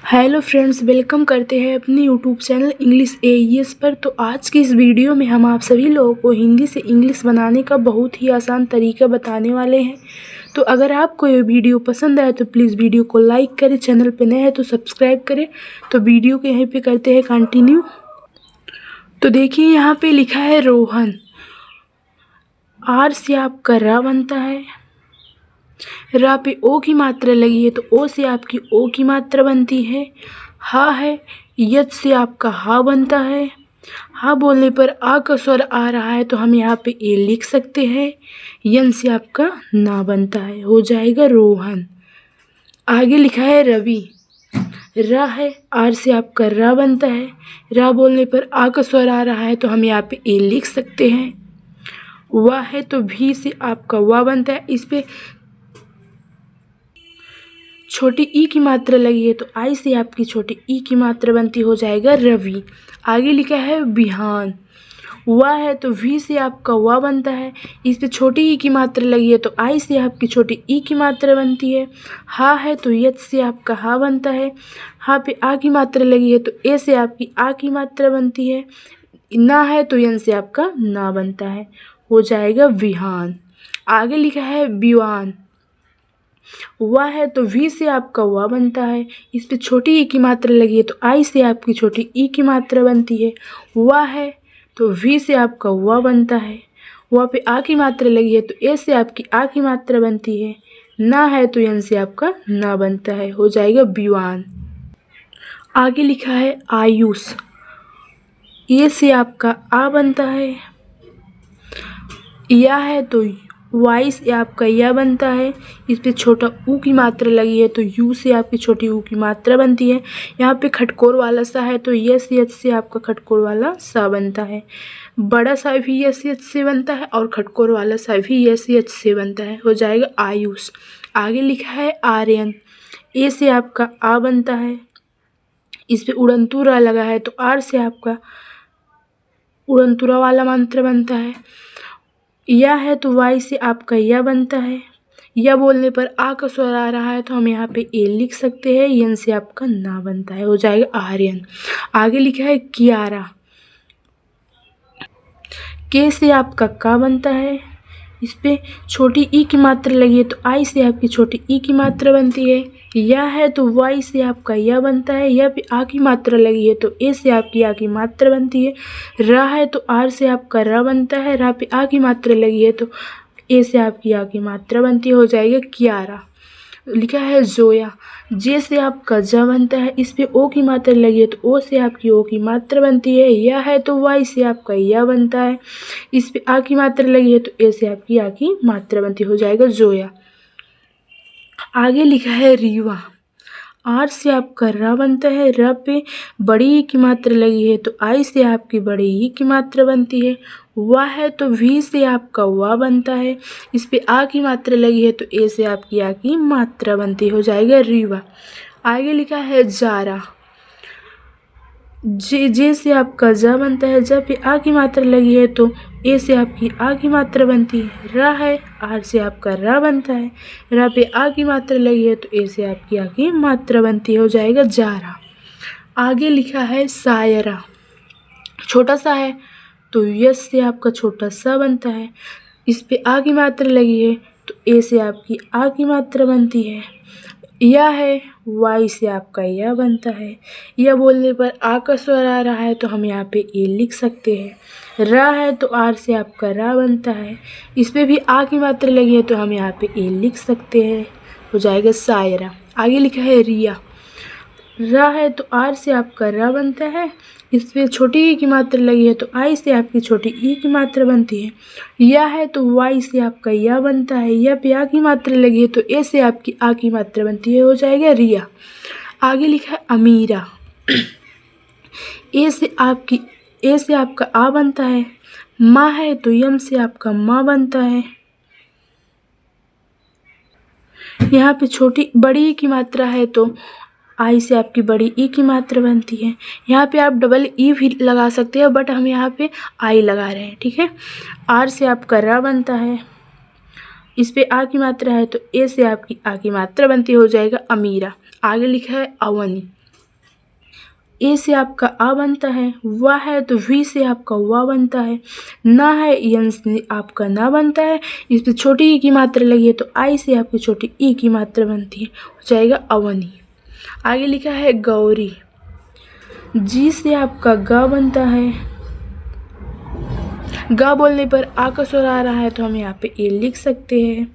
Hello friends, welcome करते हैं अपने यूट्यूब चैनल इंग्लिश एईएस पर। तो आज की इस वीडियो में हम आप सभी लोगों को हिंदी से इंग्लिश बनाने का बहुत ही आसान तरीका बताने वाले हैं। तो अगर आपको ये वीडियो पसंद आए तो प्लीज़ वीडियो को लाइक करें, चैनल पर नए हैं तो सब्सक्राइब करें। तो वीडियो को यहीं पे करते हैं कंटिन्यू। तो देखिए यहाँ पे लिखा है रोहन। आर से आपका रा बनता है, रा पे ओ की मात्रा लगी है तो ओ से आपकी ओ की मात्रा बनती है। हा है, यत से आपका हा बनता है। हा बोलने पर आ का स्वर आ रहा है तो हम यहाँ पे ए लिख सकते हैं। यन से आपका ना बनता है, हो जाएगा रोहन। आगे लिखा है रवि। रा है, आर से आपका रा बनता है। रा बोलने पर आ का स्वर आ रहा है तो हम यहाँ पे ए लिख सकते हैं। वाह है तो भी से आपका वाह बनता है। इस पे छोटी ई की मात्रा लगी है तो आई से आपकी छोटी ई की मात्रा बनती, हो जाएगा रवि। आगे लिखा है बिहान। वाह है तो वी से आपका वाह बनता है। इस पे छोटी ई की मात्रा लगी है तो आई से आपकी छोटी ई की मात्रा बनती है। हा है तो यत से आपका हा बनता है। हा पे आ की मात्रा लगी है तो ए से आपकी आ की मात्रा बनती है। ना है तो यन से आपका ना बनता है, हो जाएगा विहान। आगे लिखा है विवान। वाह है तो वी से आपका वाह बनता है। इस पे छोटी ई की मात्रा लगी है तो आई से आपकी छोटी ई की मात्रा बनती है। वाह है तो वी से आपका वाह बनता है। वाह पे आ की मात्रा लगी है तो ए से आपकी आ की मात्रा बनती है। ना है तो यन से आपका ना बनता है, हो जाएगा विवान। आगे लिखा है आयुष। ए से आपका आ बनता है। या है तो वाई से आपका या बनता है। इस पे छोटा ऊ की मात्रा लगी है तो यू से आपकी छोटी ऊ की मात्रा बनती है। यहाँ पे खटकोर वाला सा है तो यस यच से आपका खटकोर वाला सा बनता है। बड़ा सा भी यस यच से बनता है और खटकोर वाला सा भी यस यच से बनता है, हो जाएगा आयुष। आगे लिखा है आर्यन। ए से आपका आ बनता है। इस पे उड़नतुरा लगा है तो आर से आपका उड़नतुरा वाला मंत्र बनता है। या है तो वाई से आपका या बनता है। या बोलने पर आ का स्वर आ रहा है तो हम यहाँ पे ए लिख सकते हैं। यन से आपका ना बनता है, हो जाएगा आर्यन। आगे लिखा है कियारा। के से आपका का बनता है। इस पे छोटी ई की मात्रा लगी है तो आई से आपकी छोटी ई की मात्रा बनती है। या है तो वाई से आपका या बनता है। या पे आ की मात्रा लगी है तो ए से आपकी आ की मात्रा बनती है। रा है तो आर से आपका रा बनता है। रा पे आ की मात्रा लगी है तो ए से आपकी आ की मात्रा बनती है, हो जाएगा कियारा। लिखा है जोया। जे से आपका जा बनता है। इस पे ओ की मात्रा लगी है तो ओ से आपकी ओ की मात्रा बनती है। या है तो वाई से आपका या बनता है। इस पे आ की मात्रा लगी है तो ए से आपकी आ की मात्रा बनती, हो जाएगा जोया। आगे लिखा है रीवा। आर से आपका रा बनता है। रा पे बड़ी ई की मात्रा लगी है तो आई से आपकी बड़ी ई की मात्रा बनती है। वाह है तो वी से आपका वाह बनता है। इस पे आ की मात्रा लगी है तो ए से आपकी आ की मात्रा बनती, हो जाएगा रीवा। आगे लिखा है जारा। जे से आपका जा बनता है। जा पे आ की मात्रा लगी है तो ए से आपकी आ की मात्रा बनती है। रा है, आर से आपका रा बनता है। रा पे आ की मात्रा लगी है तो ए से आपकी आ की मात्रा बनती है, हो जाएगा जारा। आगे लिखा है सायरा। छोटा सा है तो यस से आपका छोटा सा बनता है। इस पे आ की मात्रा लगी है तो ए से आपकी आ की मात्रा बनती है। या है, वाई से आपका या बनता है। या बोलने पर आ का स्वर आ रहा है तो हम यहाँ पे ए लिख सकते हैं। रा है तो आर से आपका रा बनता है। इस पे भी आ की मात्रा लगी है तो हम यहाँ पे ए लिख सकते हैं, हो जाएगा सायरा। आगे लिखा है रिया। रा है तो आर से आपका रा बनता है। इस पे छोटी ई की मात्रा लगी है तो आई से आपकी छोटी ई की मात्रा बनती है। या है तो वाई से आपका या बनता है। या पे आ की मात्रा लगी है तो ए से आपकी आ की मात्रा बनती है, हो जाएगा रिया। आगे लिखा है अमीरा। ए से आपका आ बनता है। माँ है तो यम से आपका माँ बनता है। यहाँ पे छोटी बड़ी ई की मात्रा है तो आई से आपकी बड़ी ई की मात्रा बनती है। यहाँ पे आप डबल ई भी लगा सकते हैं बट हम यहाँ पे आई लगा रहे हैं, ठीक है। आर से आपका रा बनता है। इस पे आ की मात्रा है तो ए से आपकी आ की मात्रा बनती, हो जाएगा अमीरा। आगे लिखा है अवनी। ए से आपका आ बनता है, वा है तो वी से आपका वा बनता है, ना है यन से आपका ना बनता है, इस पर छोटी ई की मात्रा लगी है तो आई से आपकी छोटी ई की मात्रा बनती है, हो जाएगा अवनी। आगे लिखा है गौरी, जी से आपका गा बनता है, गा बोलने पर आ का स्वर आ रहा है तो हम यहाँ पे ए लिख सकते हैं।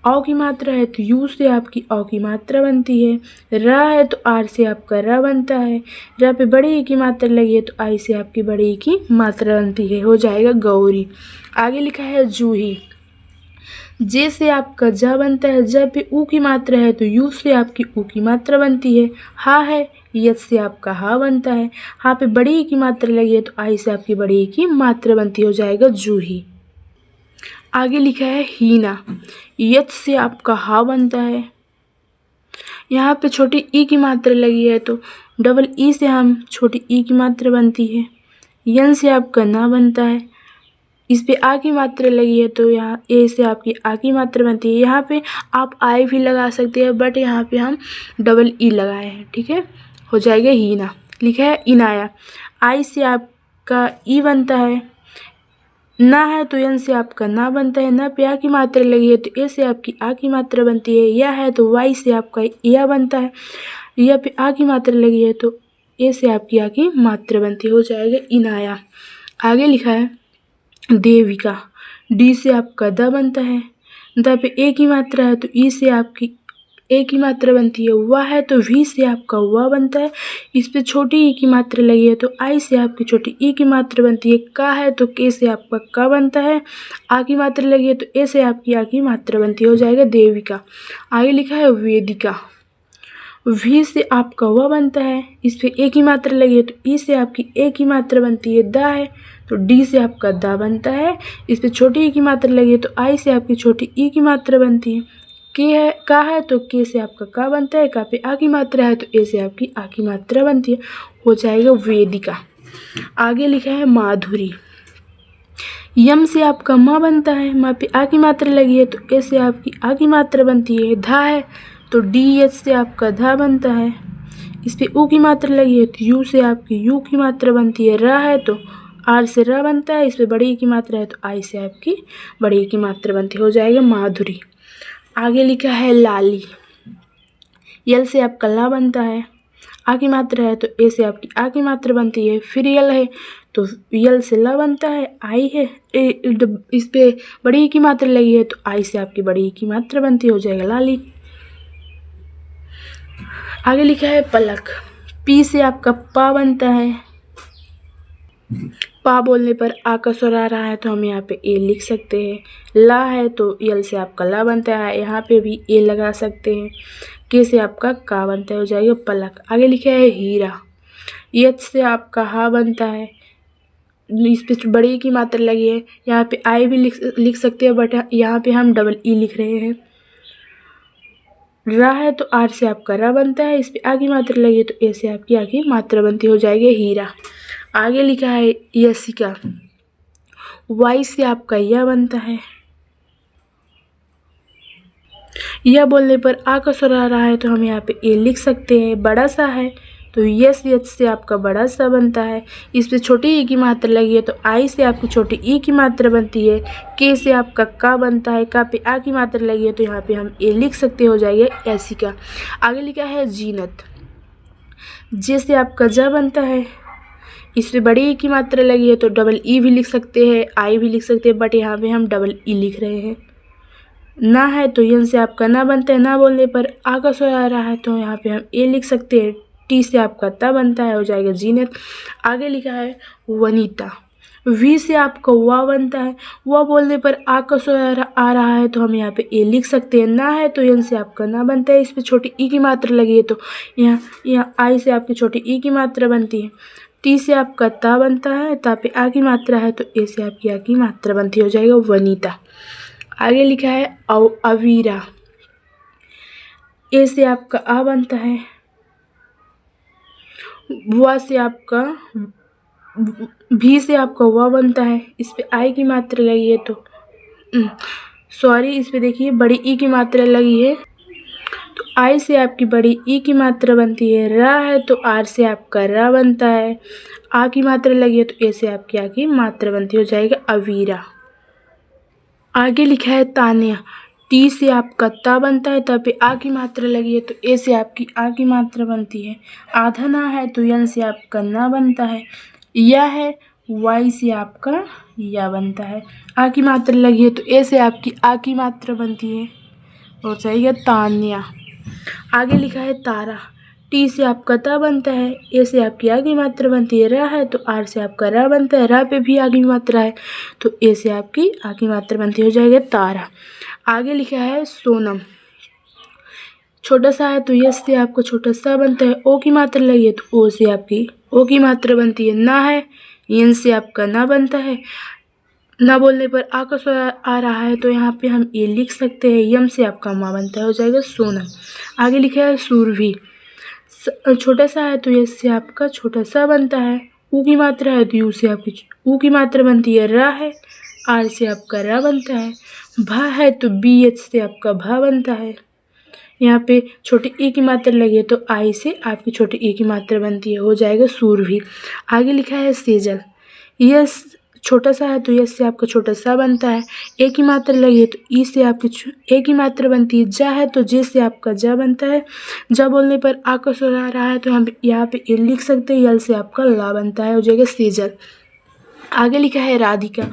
औ की मात्रा है तो यू से आपकी औ की मात्रा बनती है। रा है तो आर से आपका रा बनता है। रा पे बड़ी ई की मात्रा लगी है तो आई से आपकी बड़ी ई की मात्रा बनती है, हो जाएगा गौरी। आगे लिखा है जूही, जे से आपका जा बनता है, जा पे ऊ की मात्रा है तो यू से आपकी ऊ की मात्रा बनती है। हा है, यच से आपका हा बनता है। हा पे बड़ी ई की मात्रा लगी है तो आई से आपकी बड़ी ई की मात्रा बनती है, हो जाएगा जूही। आगे लिखा है हीना, यच से आपका हा बनता है। यहाँ पे छोटी ई की मात्रा लगी है तो डबल ई से हम छोटी ई की मात्रा बनती है। यन से आपका ना बनता है, इस पे आ की मात्रा लगी है तो यहाँ ए से आपकी आ की मात्रा बनती है। यहाँ पे आप आई भी लगा सकते हैं बट यहाँ पे हम डबल ई लगाए हैं, ठीक है, हो जाएगा हीना। लिखा है इनाया, आई से आपका ई बनता है। ना है तो यन से आपका ना बनता है। ना पे आ की मात्रा लगी है तो ए से आपकी आ की मात्रा बनती है। या है तो वाई से आपका या बनता है। या पे आ की मात्रा लगी है तो ए से आपकी आ की मात्रा बनती है, हो जाएगा इनाया। आगे लिखा है देविका, डी से आपका द बनता है। द पे ए की मात्रा है तो ई से आपकी ए की मात्रा बनती है। वा है तो वी से आपका वा बनता है। इस पे छोटी ई की मात्रा लगी है तो आई से आपकी छोटी ई की मात्रा बनती है। का है तो के से आपका का बनता है। आ की मात्रा लगी है तो ए से आपकी आ की मात्रा बनती है, हो जाएगा देविका। आगे लिखा है वेदिका, वी से आपका व बनता है। इस पे ए की मात्रा लगी है तो ई से आपकी ए की मात्रा बनती है। दा है तो डी से आपका दा बनता है। इस पे छोटी ई की मात्रा लगी है तो आई से आपकी छोटी ई की मात्रा बनती है। के है, का है तो के से आपका का बनता है। का पे आ की मात्रा है तो ए से आपकी आ की मात्रा बनती है, हो जाएगा वेदिका। आगे लिखा है माधुरी, यम से आपका माँ बनता है। माँ पे आ की मात्रा लगी है तो ए से आपकी आ की मात्रा बनती है। धा है तो डी एच से आपका धा बनता है। इस पे ऊ की मात्रा लगी है तो यू से आपकी यू की मात्रा बनती है। रा है तो आर से रा बनता है। इस पे बड़ी ई की मात्रा है तो आई से आपकी बड़ी ई की मात्रा बनती है, हो जाएगा माधुरी। आगे लिखा है लाली, यल से आपका ला बनता है। आ की मात्रा है तो ए से आपकी आ की मात्रा बनती है। फिर यल है तो यल से ला बनता है। आई है इस पे बड़ी ई की मात्रा लगी है तो आई से आपकी बड़ी ई की मात्रा बनती है, हो जाएगा लाली। आगे लिखा है पलक, पी से आपका पा बनता है। पा बोलने पर आ का स्वर आ रहा है तो हम यहाँ पे ए लिख सकते हैं। ला है तो यल से आपका ला बनता है, यहाँ पे भी ए लगा सकते हैं। के से आपका का बनता है, हो जाएगा पलक। आगे लिखा है हीरा, यच से आपका हा बनता है। इस पे बड़ी की मात्रा लगी है, यहाँ पे आई भी लिख सकते हैं बट यहाँ पे हम डबल ई लिख रहे हैं। रा है तो आर से आपका रा बनता है। इस पे आ की मात्रा लगी है तो ए से आपकी आ की मात्रा बनती, हो जाएगी हीरा। आगे लिखा है यसिका, वाई से आपका या बनता है। यह बोलने पर आ का स्वर आ रहा है तो हम यहाँ पे ए लिख सकते हैं। बड़ा सा है तो यस यच से आपका बड़ा सा बनता है। इस पे छोटी ई की मात्रा लगी है तो आई से आपकी छोटी ई की मात्रा बनती है। के से आपका का बनता है। का पे आ की मात्रा लगी है तो यहाँ पे हम ए लिख सकते, हो जाएगा यसिका। आगे लिखा है जीनत, जे से आपका जा बनता है। इस पे बड़ी ई की मात्रा लगी है तो डबल ई भी लिख सकते हैं, आई भी लिख सकते हैं बट यहाँ पे हम डबल ई लिख रहे हैं। ना है तो यन से आपका ना बनता है। ना बोलने पर आ का स्वर आ रहा है तो यहाँ पे हम ए लिख सकते हैं। टी से आपका ता बनता है, हो जाएगा जीनत। आगे लिखा है वनीता, वी से आपका वा बनता है। वा बोलने पर आ का स्वर आ रहा है तो हम यहाँ पे ए लिख सकते हैं। ना है तो यन से आपका ना बनता है। इस पे छोटी ई की मात्रा लगी है तो यहाँ आई से आपकी छोटी ई की मात्रा बनती है। टी से आपका ता बनता है। ता पे आ की मात्रा है तो ए से आपकी आ की मात्रा बनती, हो जाएगा वनीता। आगे लिखा है अवीरा, ए से आपका आ बनता है। वा से आपका भी से आपका वा बनता है। इस पे आई की मात्रा लगी है तो सॉरी इस पे देखिए बड़ी ई की मात्रा लगी है तो आई से आपकी बड़ी ई की मात्रा बनती है। रा है तो आर से आपका रा बनता है। आ की मात्रा लगी है तो ए से आपकी आ की मात्रा बनती हो जाएगा अवीरा। आगे लिखा है तान्या। टी से आपका ता बनता है, ता पे आ की मात्रा लगी है तो ए से आपकी आ की मात्रा बनती है। आधा ना है तो यन से आपका ना बनता है। या है वाई से आपका या बनता है। आ की मात्रा लगी है तो ए से आपकी आ की मात्रा बनती है, हो जाएगा तान्या। आगे लिखा है तारा। टी से आपका ता बनता है, ए से आपकी आ की मात्रा बनती है। रा है तो आर से आपका रा बनता है। रा पे भी आ की मात्रा है तो ए से आपकी आ की मात्रा बनती हो जाएगा तारा। आगे लिखा है सोनम। छोटा सा है तो यस से आपका छोटा सा बनता है। ओ की मात्रा लगी है तो ओ से आपकी ओ की मात्रा बनती है। ना है यन से आपका ना बनता है। ना बोलने पर आ का स्वर आ रहा है तो यहाँ पे हम ए लिख सकते हैं। यम से आपका माँ बनता है, हो जाएगा सोनम। आगे लिखा है सुरभि। छोटा सा है तो यस से आपका छोटा सा बनता है। ऊ की मात्रा है तो यू से आपकी ऊ की मात्रा बनती है। रा है आर से आपका रा बनता है। भा है तो बी एच से आपका भा बनता है। यहाँ पे छोटी ई की मात्रा लगी है तो आई से आपकी छोटी ई की मात्रा बनती है, हो जाएगा सुरभि। आगे लिखा है सेजल। यस छोटा सा है तो यस से आपका छोटा सा बनता है। ए की मात्रा लगी है तो ई से आपकी ए की मात्रा बनती है। जा है तो जे से आपका जा बनता है। जा बोलने पर आ का स्वर आ रहा है तो हम यहाँ पे ए लिख सकते हैं। यल से आपका ला बनता है, हो जाएगा सेजल। आगे लिखा है राधिका।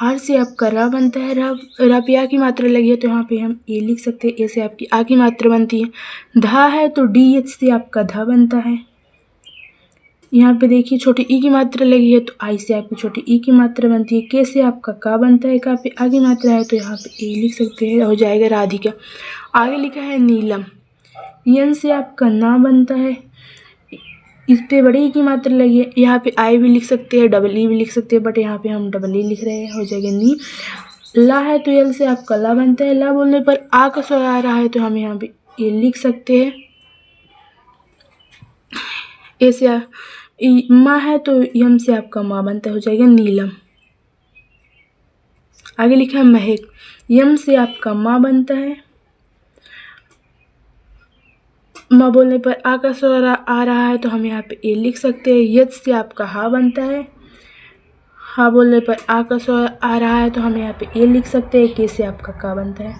आर से आपका रा बनता है। रा पे आ की मात्रा लगी है तो यहाँ पे हम ए लिख सकते हैं। ए से आपकी आ की मात्रा बनती है। धा है तो डी एच से आपका धा बनता है। यहाँ पे देखिए छोटी ई की मात्रा लगी है तो आई से आपकी छोटी ई की मात्रा बनती है। के से आपका का बनता है। का पे आ की मात्रा है तो यहाँ पे ए लिख सकते हैं, हो जाएगा राधिका। आगे लिखा है नीलम। यन से आपका ना बनता है। इस पे बड़ी ई की मात्रा लगी है। यहाँ पे आई भी लिख सकते हैं, डबल ई भी लिख सकते हैं, बट यहाँ पे हम डबल ई लिख रहे हैं, हो जाएगा नी। ला है तो यल से आपका ला बनता है। ला बोलने पर आ का स्वर आ रहा है तो हम यहाँ पे ए लिख सकते हैं। ए से माँ है तो यम से आपका माँ बनता है, हो जाएगा नीलम। आगे लिखा है महक। यम से आपका माँ बनता है। माँ बोलने पर आ का स्वर आ रहा है तो हम यहाँ पे ए लिख सकते हैं। यच से आपका हा बनता है। हा बोलने पर आ का स्वर आ रहा है तो हम यहाँ पे ए लिख सकते हैं। के से आपका का बनता है।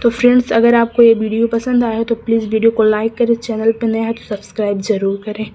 तो फ्रेंड्स, अगर आपको ये वीडियो पसंद आया है तो प्लीज़ वीडियो को लाइक करें। चैनल पर नया है तो सब्सक्राइब ज़रूर करें।